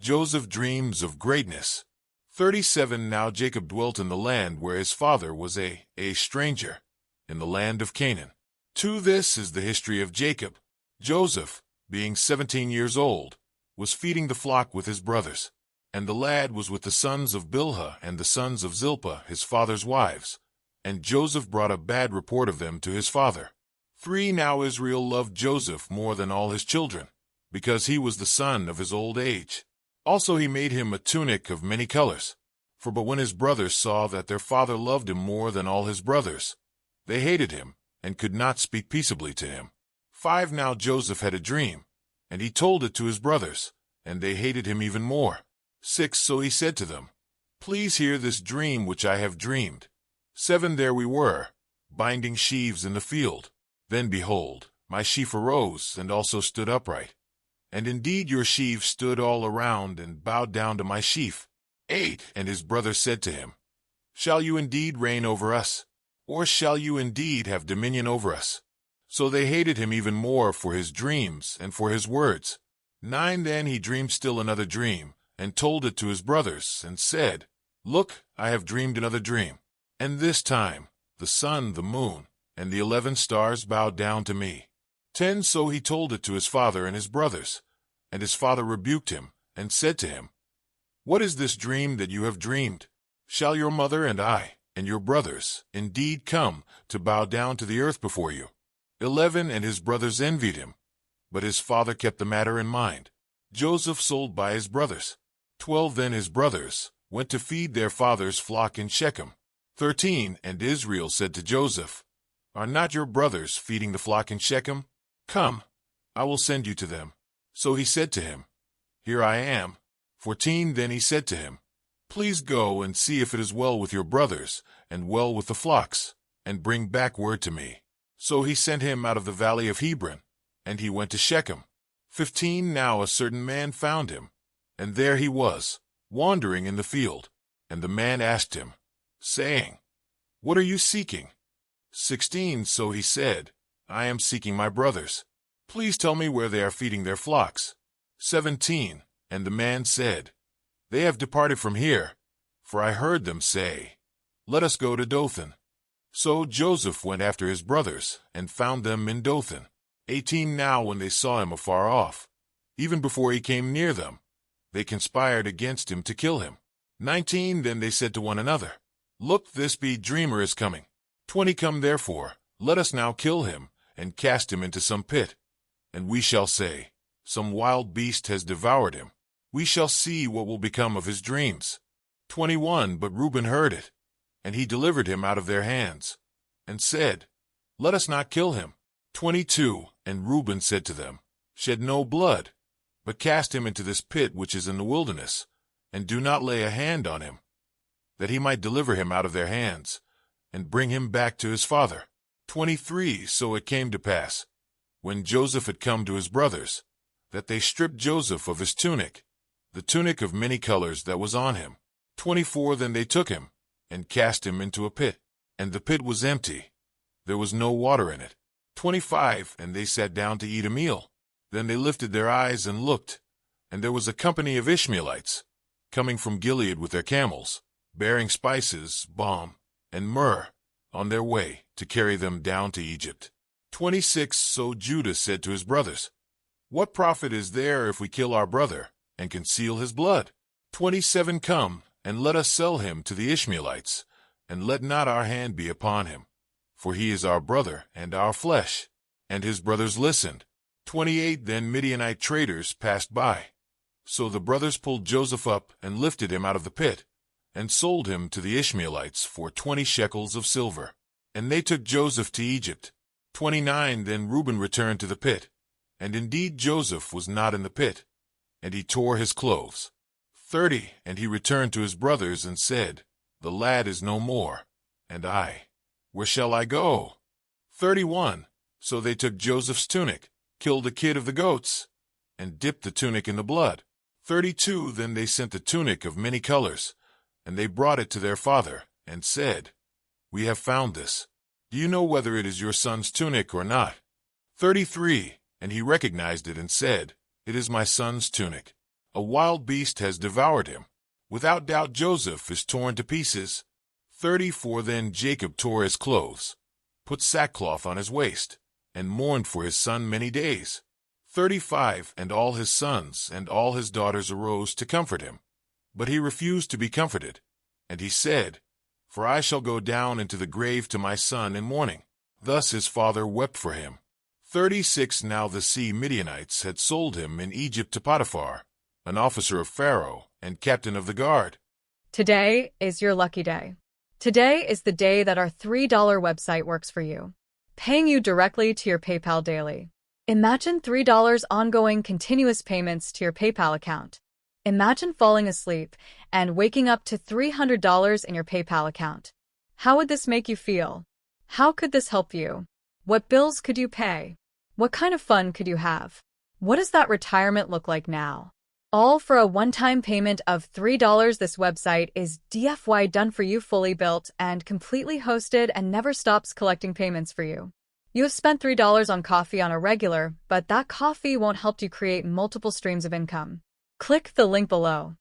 Joseph dreams of greatness. 37 Now Jacob dwelt in the land where his father was a stranger, in the land of Canaan. This is the history of Jacob. Joseph, being 17 years old, was feeding the flock with his brothers. And the lad was with the sons of Bilhah and the sons of Zilpah, his father's wives. And Joseph brought a bad report of them to his father. 3 Now Israel loved Joseph more than all his children, because he was the son of his old age. Also he made him a tunic of many colors. But when his brothers saw that their father loved him more than all his brothers, they hated him, and could not speak peaceably to him. 5 Now Joseph had a dream, and he told it to his brothers, and they hated him even more. 6 So he said to them, Please hear this dream which I have dreamed. 7 There we were, binding sheaves in the field. Then behold, my sheaf arose and also stood upright. And indeed your sheaves stood all around and bowed down to my sheaf. 8 And his brothers said to him, Shall you indeed reign over us? Or shall you indeed have dominion over us? So they hated him even more for his dreams and for his words. 9 Then he dreamed still another dream, and told it to his brothers, and said, Look, I have dreamed another dream. And this time the sun, the moon, and the 11 stars bowed down to me. 10 So he told it to his father and his brothers. And his father rebuked him, and said to him, What is this dream that you have dreamed? Shall your mother and I, and your brothers, indeed come to bow down to the earth before you? 11 And his brothers envied him, but his father kept the matter in mind. Joseph sold by his brothers. 12 Then his brothers went to feed their father's flock in Shechem. 13 And Israel said to Joseph, Are not your brothers feeding the flock in Shechem? Come, I will send you to them. So he said to him, Here I am. 14 Then he said to him, Please go and see if it is well with your brothers, and well with the flocks, and bring back word to me. So he sent him out of the valley of Hebron, and he went to Shechem. 15 Now a certain man found him, and there he was, wandering in the field. And the man asked him, saying, What are you seeking? 16 So he said, I am seeking my brothers. Please tell me where they are feeding their flocks. 17 And the man said, They have departed from here, for I heard them say, Let us go to Dothan. So Joseph went after his brothers, and found them in Dothan. 18 Now when they saw him afar off, even before he came near them, they conspired against him to kill him. 19 Then they said to one another, Look, this dreamer is coming. 20 Come therefore, let us now kill him, and cast him into some pit. And we shall say, Some wild beast has devoured him. We shall see what will become of his dreams. 21 But Reuben heard it, and he delivered him out of their hands, and said, Let us not kill him. 22 And Reuben said to them, Shed no blood, but cast him into this pit which is in the wilderness, and do not lay a hand on him, that he might deliver him out of their hands, and bring him back to his father. 23 So it came to pass, when Joseph had come to his brothers, that they stripped Joseph of his tunic, the tunic of many colors that was on him. 24 Then they took him, and cast him into a pit, and the pit was empty. There was no water in it. 25 And they sat down to eat a meal. Then they lifted their eyes and looked, and there was a company of Ishmaelites, coming from Gilead with their camels, bearing spices, balm, and myrrh, on their way to carry them down to Egypt. 26 So Judah said to his brothers, What profit is there if we kill our brother, and conceal his blood? 27 Come, and let us sell him to the Ishmaelites, and let not our hand be upon him, for he is our brother and our flesh. And his brothers listened. 28 Then Midianite traders passed by. So the brothers pulled Joseph up and lifted him out of the pit, and sold him to the Ishmaelites for 20 shekels of silver. And they took Joseph to Egypt. 29 Then Reuben returned to the pit, and indeed Joseph was not in the pit, and he tore his clothes. 30 And he returned to his brothers and said, The lad is no more, and I, where shall I go? 31 So they took Joseph's tunic, killed a kid of the goats, and dipped the tunic in the blood. 32 Then they sent the tunic of many colors, and they brought it to their father, and said, We have found this. Do you know whether it is your son's tunic or not? 33 And he recognized it and said, It is my son's tunic. A wild beast has devoured him. Without doubt Joseph is torn to pieces. 34 Then Jacob tore his clothes, put sackcloth on his waist, and mourned for his son many days. 35 And all his sons and all his daughters arose to comfort him. But he refused to be comforted. And he said, For I shall go down into the grave to my son in mourning. Thus his father wept for him. 36 Now the Midianites had sold him in Egypt to Potiphar, an officer of Pharaoh and captain of the guard. Today is your lucky day. Today is the day that our $3 website works for you, paying you directly to your PayPal daily. Imagine $3 ongoing continuous payments to your PayPal account. Imagine falling asleep and waking up to $300 in your PayPal account. How would this make you feel? How could this help you? What bills could you pay? What kind of fun could you have? What does that retirement look like now? All for a one-time payment of $3. This website is DFY done for you, fully built and completely hosted, and never stops collecting payments for you. You have spent $3 on coffee on a regular, but that coffee won't help you create multiple streams of income. Click the link below.